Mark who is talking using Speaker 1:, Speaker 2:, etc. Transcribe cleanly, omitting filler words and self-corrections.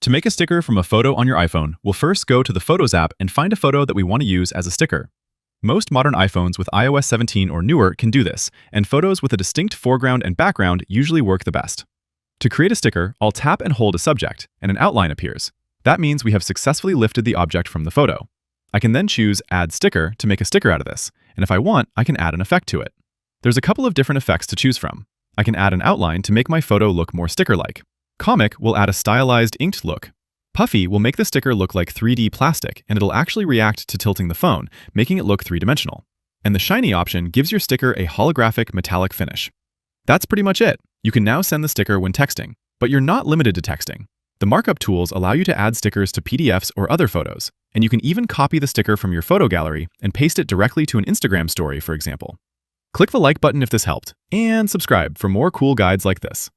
Speaker 1: To make a sticker from a photo on your iPhone, we'll first go to the Photos app and find a photo that we want to use as a sticker. Most modern iPhones with iOS 17 or newer can do this, and photos with a distinct foreground and background usually work the best. To create a sticker, I'll tap and hold a subject, and an outline appears. That means we have successfully lifted the object from the photo. I can then choose Add Sticker to make a sticker out of this, and if I want, I can add an effect to it. There's a couple of different effects to choose from. I can add an outline to make my photo look more sticker-like. Comic will add a stylized inked look. Puffy will make the sticker look like 3D plastic, and it'll actually react to tilting the phone, making it look three-dimensional. And the shiny option gives your sticker a holographic metallic finish. That's pretty much it. You can now send the sticker when texting, but you're not limited to texting. The markup tools allow you to add stickers to PDFs or other photos, and you can even copy the sticker from your photo gallery and paste it directly to an Instagram story, for example. Click the like button if this helped, and subscribe for more cool guides like this.